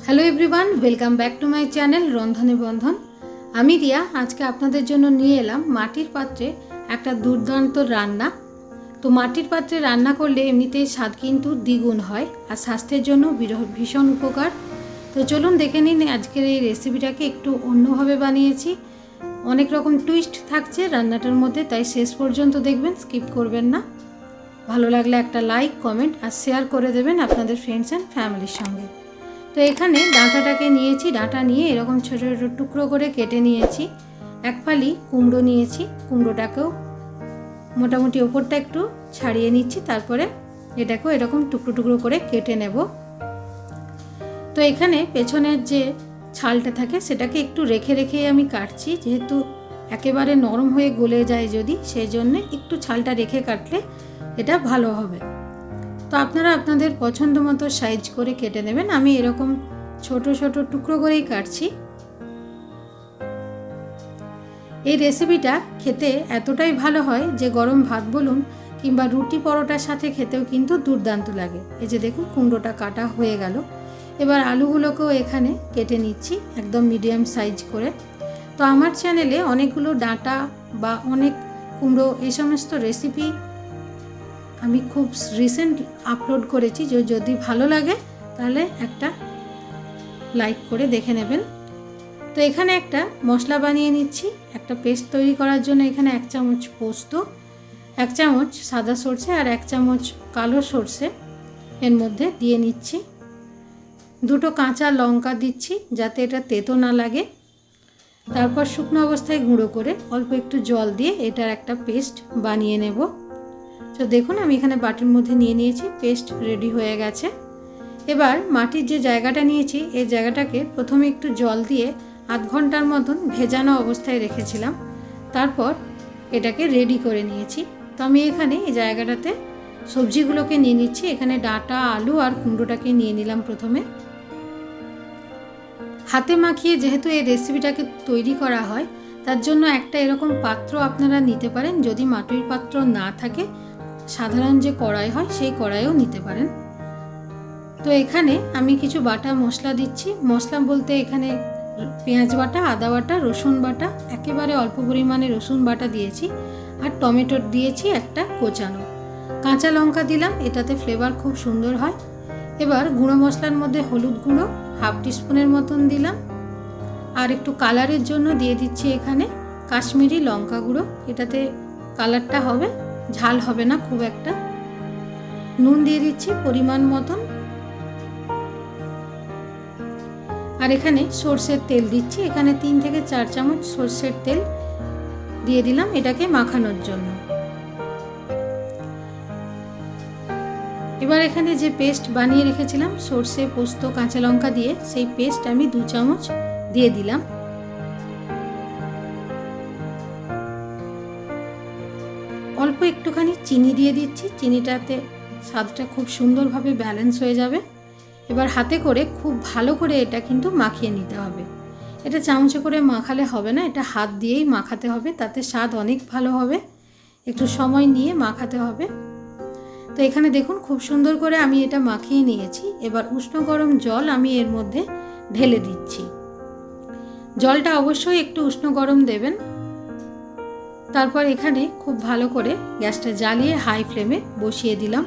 Hello everyone, welcome back to my channel Rondhone Bondhon. আমি রিয়া। আজকে আপনাদের জন্য নিয়ে এলাম মাটির পাত্রে একটা দুর্দান্ত রান্না। তো মাটির পাত্রে রান্না করলে এমনিতেই স্বাদ কিন্তু দ্বিগুণ হয় আর স্বাস্থ্যের জন্য ভীষণ উপকার। তো চলুন দেখে নিন আজকের এই রেসিপিটাকে। একটু অন্যভাবে বানিয়েছি, অনেক রকম টুইস্ট থাকছে রান্নাটার মধ্যে, তাই শেষ পর্যন্ত দেখবেন, স্কিপ করবেন না। ভালো লাগলে একটা লাইক, কমেন্ট আর শেয়ার করে দেবেন আপনাদের ফ্রেন্ডস অ্যান্ড ফ্যামিলির সঙ্গে। তো এখানে ডাঁটাটাকে নিয়েছি, ডাঁটা নিয়ে এরকম ছোটো ছোটো টুকরো করে কেটে নিয়েছি। এক ফালি কুমড়ো নিয়েছি, কুমড়োটাকেও মোটামুটি ওপরটা একটু ছাড়িয়ে নিচ্ছি, তারপরে এটাকেও এরকম টুকরো টুকরো করে কেটে নেব। তো এখানে পেছনের যে ছালটা থাকে সেটাকে একটু রেখে রেখেই আমি কাটছি, যেহেতু একেবারে নরম হয়ে গলে যায় যদি, সেই জন্যে একটু ছালটা রেখে কাটলে এটা ভালো হবে। তো আপনারা আপনাদের পছন্দ মতো সাইজ করে কেটে নেবেন। আমি এরকম ছোট ছোট টুকরো করেই কাটছি। এই রেসিপিটা খেতে এতটাই ভালো হয় যে গরম ভাত বলুন কিংবা রুটি পরোটার সাথে খেতেও কিন্তু দুর্দান্ত লাগে। এই যে দেখুন কুমড়োটা কাটা হয়ে গেল। এবার আলুগুলোকেও এখানে কেটে নিচ্ছি একদম মিডিয়াম সাইজ করে। তো আমার চ্যানেলে অনেকগুলো ডাঁটা বা অনেক কুমড়ো এই সমস্ত রেসিপি আমি খুব রিসেন্ট আপলোড করেছি। যদি ভালো লাগে তাহলে একটা লাইক করে দেখে নেবেন। তো এখানে একটা মশলা বানিয়ে নিচ্ছি। একটা পেস্ট তৈরি করার জন্য এখানে 1 চামচ পোস্ত, 1 চামচ সাদা সর্ষে আর 1 চামচ কালো সর্ষে এর মধ্যে দিয়ে নিচ্ছি। 2টো কাঁচা লঙ্কা দিচ্ছি যাতে এটা তেতো না লাগে। তারপর শুকনো অবস্থায় গুঁড়ো করে অল্প একটু জল দিয়ে এটার একটা পেস্ট বানিয়ে নেব। তো দেখুন আমি এখানে বাটির মধ্যে নিয়ে নিয়েছি, পেস্ট রেডি হয়ে গেছে। এবার মাটির যে জায়গাটা নিয়েছি এই জায়গাটাকে প্রথমে একটু জল দিয়ে আধ ঘন্টার মতন ভেজানো অবস্থায় রেখেছিলাম, তারপর এটাকে রেডি করে নিয়েছি। তো আমি এখানে এই জায়গাটাতে সবজিগুলোকে নিয়ে নিচ্ছি। এখানে ডাঁটা, আলু আর কুমড়োটাকে নিয়ে নিলাম প্রথমে। হাতে মাখিয়ে যেহেতু এই রেসিপিটাকে তৈরি করা হয় তার জন্য একটা এরকম পাত্র আপনারা নিতে পারেন। যদি মাটির পাত্র না থাকে সাধারণ যে কড়াই হয় সেই কড়াইও নিতে পারেন। তো এখানে আমি কিছু বাটা মশলা দিচ্ছি। মশলা বলতে এখানে পেঁয়াজ বাটা, আদা বাটা, রসুন বাটা, একেবারে অল্প পরিমাণে রসুন বাটা দিয়েছি আর টমেটো দিয়েছি একটা কোচানো, কাঁচা লঙ্কা দিলাম, এটাতে ফ্লেভার খুব সুন্দর হয়। এবার গুঁড়ো মশলার মধ্যে হলুদ গুঁড়ো 1/2 টিস্পুনের মতন দিলাম আর একটু কালারের জন্য দিয়ে দিচ্ছি এখানে কাশ্মীরি লঙ্কা গুঁড়ো, এটাতে কালারটা হবে, ঝাল হবে না খুব একটা। নুন দিয়ে দিচ্ছি পরিমাণ মতন আর এখানে সর্ষের তেল দিচ্ছি। এখানে 3 থেকে 4 চামচ সর্ষের তেল দিয়ে দিলাম এটাকে মাখানোর জন্য। এবার এখানে যে পেস্ট বানিয়ে রেখেছিলাম সর্ষে, পোস্ত, কাঁচা লঙ্কা দিয়ে, সেই পেস্ট আমি 2 চামচ দিয়ে দিলাম। অল্প একটুখানি চিনি দিয়ে দিচ্ছি, চিনিটাতে স্বাদটা খুব সুন্দরভাবে ব্যালেন্স হয়ে যাবে। এবার হাতে করে খুব ভালো করে এটা কিন্তু মাখিয়ে নিতে হবে। এটা চামচে করে মাখালে হবে না, এটা হাত দিয়েই মাখাতে হবে, তাতে স্বাদ অনেক ভালো হবে। একটু সময় নিয়ে মাখাতে হবে। তো এখানে দেখুন খুব সুন্দর করে আমি এটা মাখিয়ে নিয়েছি। এবার উষ্ণ গরম জল আমি এর মধ্যে ঢেলে দিচ্ছি। জলটা অবশ্যই একটু উষ্ণ গরম দেবেন। তারপর এখানে খুব ভালো করে গ্যাসটা জ্বালিয়ে হাই ফ্লেমে বসিয়ে দিলাম।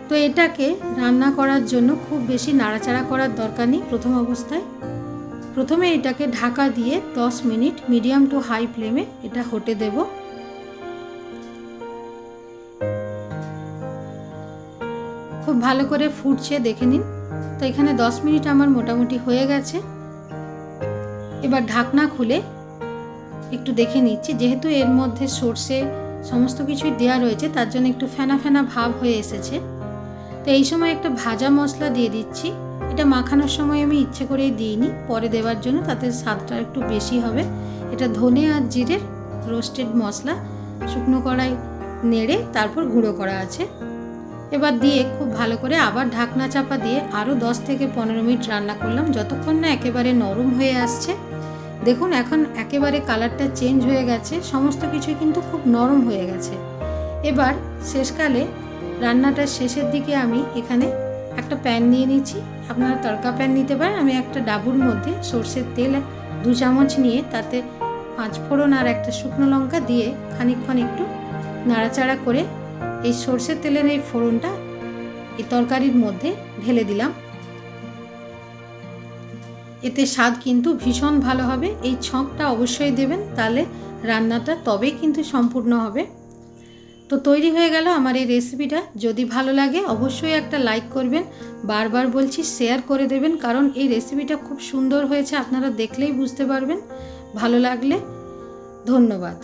তো এটাকে রান্না করার জন্য খুব বেশি নাড়াচাড়া করার দরকার নেই প্রথম অবস্থায়। প্রথমে এটাকে ঢাকা দিয়ে 10 মিনিট মিডিয়াম টু হাই ফ্লেমে এটা হতে দেব। খুব ভালো করে ফুটছে দেখে নিন। তো এখানে 10 মিনিট আমার মোটামুটি হয়ে গেছে। এবার ঢাকনা খুলে একটু দেখে নিচ্ছি, যেহেতু এর মধ্যে সর্ষে সমস্ত কিছুই দেওয়া রয়েছে তার জন্য একটু ফেনা ফেনা ভাব হয়ে এসেছে। তো এই সময় একটা ভাজা মশলা দিয়ে দিচ্ছি। এটা মাখানোর সময় আমি ইচ্ছে করেই দিইনি, পরে দেওয়ার জন্য, তাতে স্বাদটা একটু বেশি হবে। এটা ধনে আর জিরের রোস্টেড মশলা, শুকনো কড়াই নেড়ে তারপর গুঁড়ো করা আছে। এবার দিয়ে খুব ভালো করে আবার ঢাকনা চাপা দিয়ে আরও 10 থেকে 15 মিনিট রান্না করলাম, যতক্ষণ না একেবারে নরম হয়ে আসছে। দেখুন এখন একেবারে কালারটা চেঞ্জ হয়ে গেছে, সমস্ত কিছুই কিন্তু খুব নরম হয়ে গেছে। এবার শেষকালে রান্নাটার শেষের দিকে আমি এখানে একটা প্যান নিয়ে নিচ্ছি, আপনারা তড়কা প্যান নিতে পারেন। আমি একটা ডাবুর মধ্যে সর্ষের তেল 2 চামচ নিয়ে তাতে 5 ফোড়ন আর একটা শুকনো লঙ্কা দিয়ে খানিকক্ষণ একটু নাড়াচাড়া করে এই সর্ষের তেলের এই ফোড়নটা এই তরকারির মধ্যে ঢেলে দিলাম। এতে স্বাদ কিন্তু ভীষণ ভালো হবে। এই ছকটা অবশ্যই দেবেন, তাহলে রান্নাটা তবেই কিন্তু সম্পূর্ণ হবে। তো তৈরি হয়ে গেল আমার এই রেসিপিটা। যদি ভালো লাগে অবশ্যই একটা লাইক করবেন, বারবার বলছি শেয়ার করে দেবেন, কারণ এই রেসিপিটা খুব সুন্দর হয়েছে, আপনারা দেখলেই বুঝতে পারবেন। ভালো লাগলে ধন্যবাদ।